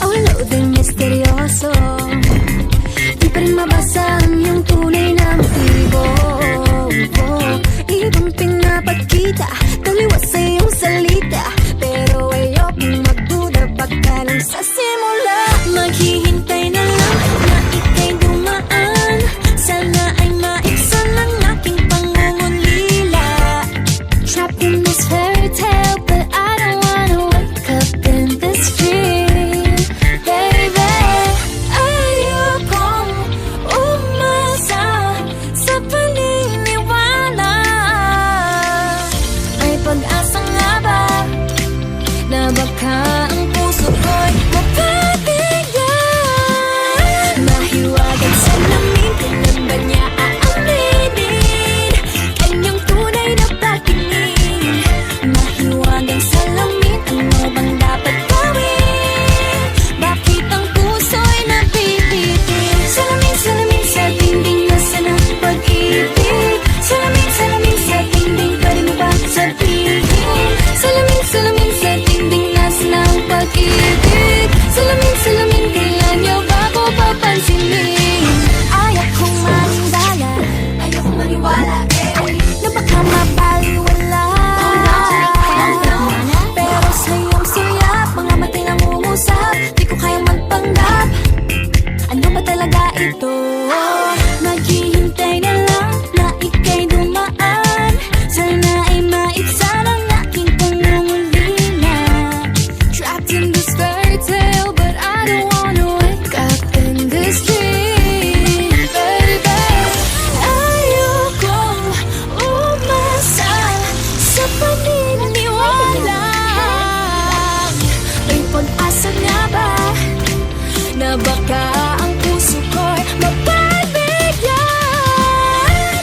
Awalo din misteryoso, di pa rin mabasa ang iyong tunay na motibo. Ibang pinapakita, taliwas sa iyong salita, pero ayokong magduda pagkalang sa simula. Maghihintay na lang na ika'y dumaan, sana ay maiksan ang aking pangungulila. Trapped in this fairy tale, but I don't wanna wake up in this dream, baby. Ayokong umasa sa paniniwala. May pag-asa nga ba na baka ang puso ko'y mapabigyan? Mahiwagang salamin, kailan ba niya aaminin kanyang tunay na pagtingin? Mahiwagang salamin, ano bang dapat gawin? Bakit ang puso'y napipitin? Salamin, salamin sa dingding, nasa na pag-ibig? Salamin, salamin sa dingding, pwede mo ba sabihin? Salamin, salamin sa dingding, nasa na ang pag-ibig? Salamin, salamin, kailan niyo ba ako papansinin? Ayokong manindala, ayokong maniwala, na baka mabaliwala. Pero sa iyong siyap, mga matay nangungusap, di ko kayang magpanggap. Ano ba talaga ito? Maghihintay na lang na ika'y dumaan, sana ay maibsan ang aking pangungulila. Trapped in this fairy tale, but I don't wanna wake up in this dream, baby. Ayokong umasa sa paniniwala. May pag-asa nga ba na baka ang puso ko'y mapabigyan?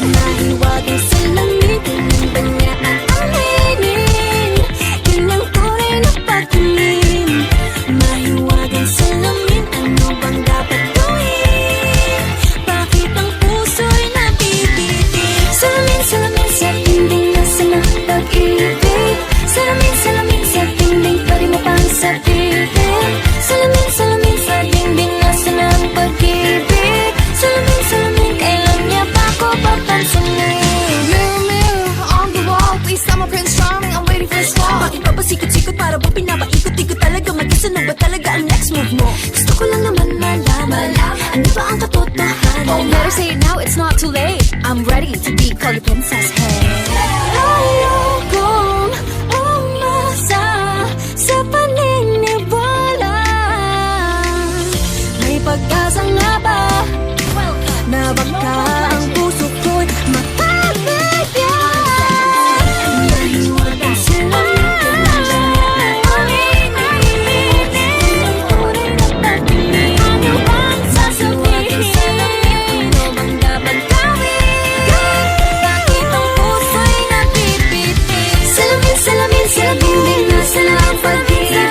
Mahiwagang salamin, kailan ba niya aaminin kanyang tunay na pagtingin? Mahiwagang salamin, ano bang dapat gawin? Bakit ang puso'y nabibitin? Salamin, salamin sa dingding, nasa na pag-ibig? Salamin, salamin sa dingding, pwede mo pang sabihin? Salamin, salamin sa dingding, nasa na ang pag-ibig? Salamin, salamin, kailan niya ba ako papansinin? Mirror, mirror on the wall, please tell my Prince Charming I'm waiting for his call. Bakit ba pasikot-sikot, para ba pinapaikot-ikot talaga? Mag-isa na ba talaga ang next move mo? Gusto ko lang naman malaman, ano ba ang katotohanan? Oh, better say it now, it's not too late. I'm ready to be called your princess, hey. Ayokong umasa sa paniniwala. May pag-asa nga ba na baka ang puso ko'y mapabigyan? Mahiwagang salamin, kailan ba niya aaminin kanyang tunay na pagtingin? Ano bang sasabihin? Ano bang dapat gawin? Bakit ang puso'y napipitin? Salamin, salamin sa dingding, nasa na ang pag-ibig?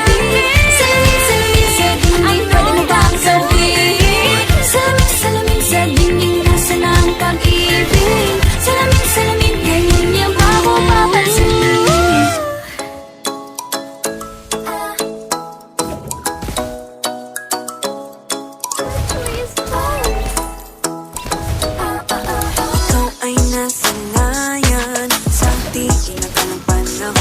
Salamin, salamin sa dingding, pwede mo ba ang sabihin? Salamin, salamin sa dingding, nasa na ang pag-ibig? Salamin, salamin, ngayon niya ba ako papansinin? Ikaw ay nasa ngayon sa tingin na kalaban ng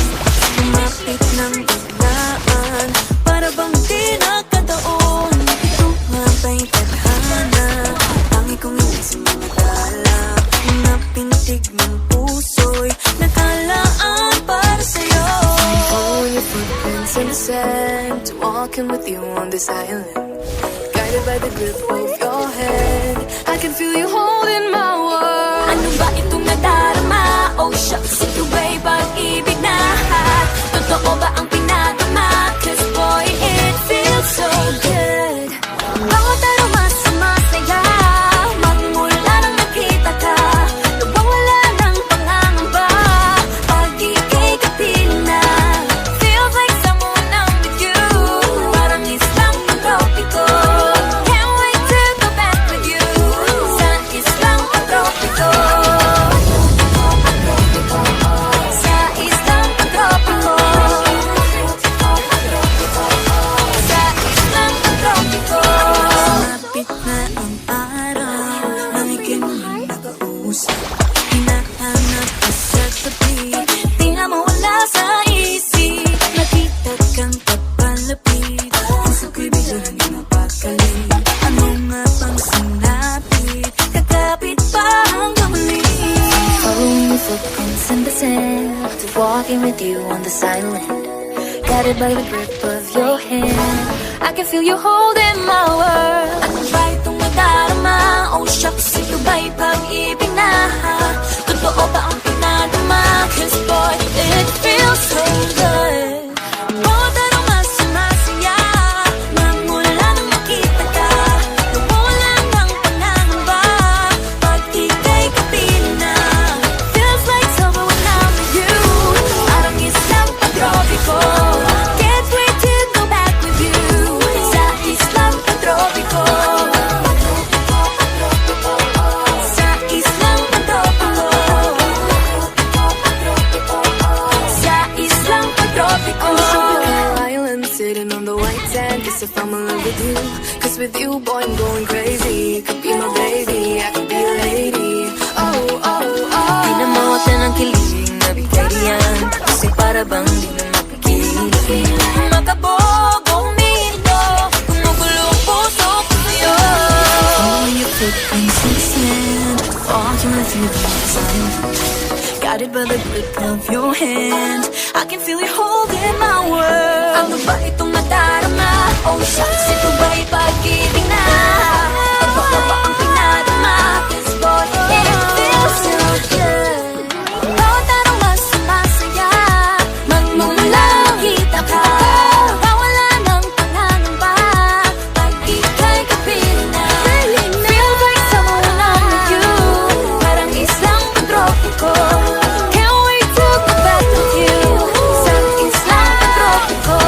lumapit ng biglaan, para bang di nakataon. Ito nga ba'y tadhana? Tangi kong hindi sa mga dala, mga pintig ng puso'y nakalaan para sa'yo. Following your footprints in the sand, walking with you on this island, guided by the grip of your hand. I can feel you holding my world. Ano ba itong nadarama? Oh shucks, ito ba'y pag-ibig na? Totoo ba ang pinagama? 'Cause boy, it feels so good. Bawat aroma sumasaya, magmula nang nakita ka, nawawala ng pangangamba pag ika'y kapiling na. Feels like someone I'm with you, parang islang pantropiko. Can't wait to go back with you sa islang pantropiko. Sa islang pantropiko. on this island, guided by the grip of your hand. I can feel you holding my world. Ano ba itong nadarama? Oh shucks, ito ba'y pag-ibig na? Totoo ba ang pinadama? Cause boy, it feels so good. Bawat araw mas sumasaya, magmula nang makita ka. Nawawala ng panangamba, pag ika'y kapiling na. Feels like summer when I'm with you. Parang islang pag-tropiko. Can't wait to go back with you. Sa islang pag-tropiko. Sa islang pag-tropiko. Sa islang pag-tropiko. Island sitting on the white sand. Guess if I'm in love with you. Cause with you, boy, I'm going crazy. Could be my baby, I could be a lady. Oh, oh, oh. Di na mawala ng kilig na bigay diyan. Kasi para bang di na mapigilan. Makabog o umindo, gumugulo ang puso ko sa'yo. Following your footprints in the sand, walking with you on this island, guided by the grip of your hand. I can feel you holding my world. Ano ba itong nadarama? Oh shucks, ito ba'y pag-ibig na? Ano ka ba ang pinadama? Cause boy, it feels so good. Bawat araw mas sumasaya, magmumula makita ka. Nawawala ng pangangamba, pag ika'y kapiling na. Feels like summer when I'm with you. Parang islang pag-tropiko. Can't wait to go back with you. Sa islang pag-tropiko.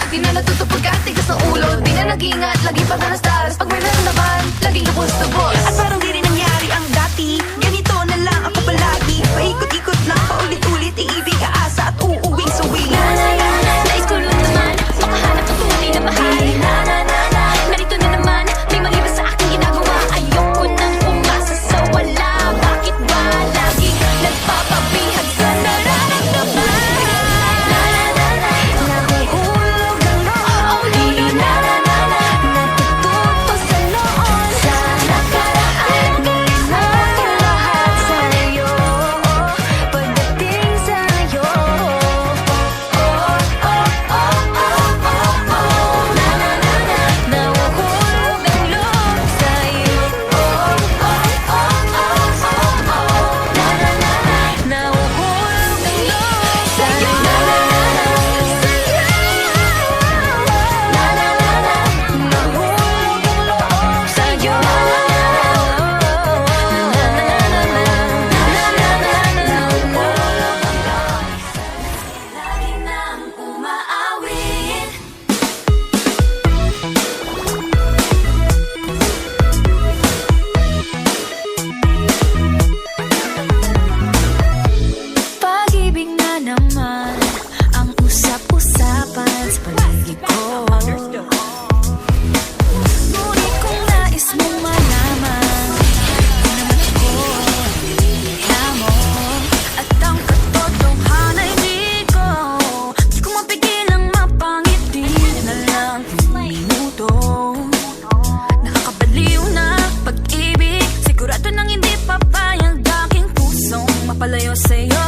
Di na natutupag at tigas sa ulo. Di na nag-ingat, lagi pa daras-daras. Pag may naman, laging lubos-lubos. At parang di rin nangyari ang dati. Ganito na lang ako palagi. Paikot-ikot lang, paulit-ulit. Iibig, aasa at uuwing suwi. Nais ko lang naman makahanap ng tunay na mahal. Narito na naman, may mali ba sa aking ginagawa? Ayoko nang umasa sa wala. Bakit ba lagi nagpapabihag sa nararamdaman? Nahuhulog ang loob. Oh, no, no, no, no. Natututo sa noon. Sa nakaraan, Ngayon na lahat sa'yo. Pagdating sa'yo. Nahuhulog ang loob sa'yo. Nahuhulog ang loob sa'yo. Nahuhulog ang loob sa'yo. lagi nang umaawit. Pag-ibig na naman ang usap-usapan sa paligid ko. Ngunit kung nais mong malaman kung naman ako mo at ang katotohanan ay di ko mapigilang mapangiti na lang ng minuto. Nakakabaliw na pag-ibig, sigurado nang hindi papayag aking pusong mapalayo sa'yo.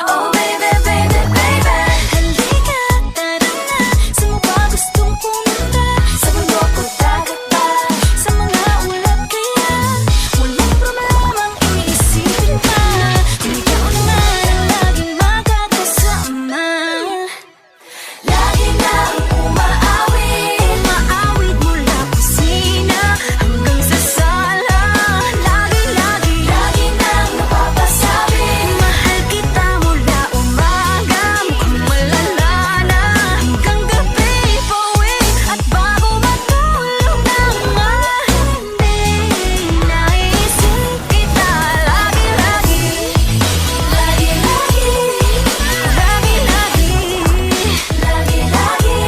Oh baby, baby, baby. Halika, tara na. Saan mo ba gustong pumunta? Sa mundo ko dagat pa. Sa mga ulap kaya walang problemang iisipin pa. Kung ikaw naman ang laging magkakasama. Lagi nang umaawit. Umaawit mula kusina hanggang sa sala. Lagi-lagi Lagi nang napapasabi. mahal kita mula umaga. Mukhang malala na hanggang gabi. Pauwi at bago matulog na hindi naisip kita. Lagi-lagi Lagi-lagi. Lagi-lagi Lagi-lagi.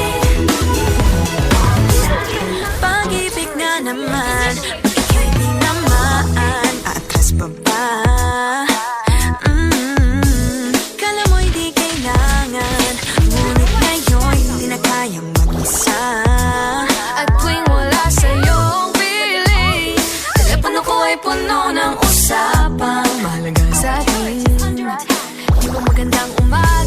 Pag-ibig na naman, ika'y di naman atras pa ba? Kala mo'y di kailangan, ngunit ngayon di na kayang mag-isa. At tuwing wala sa'yong piling, telepono ko ay puno ng usapang mahalaga sa'kin. Di ba magandang umaga?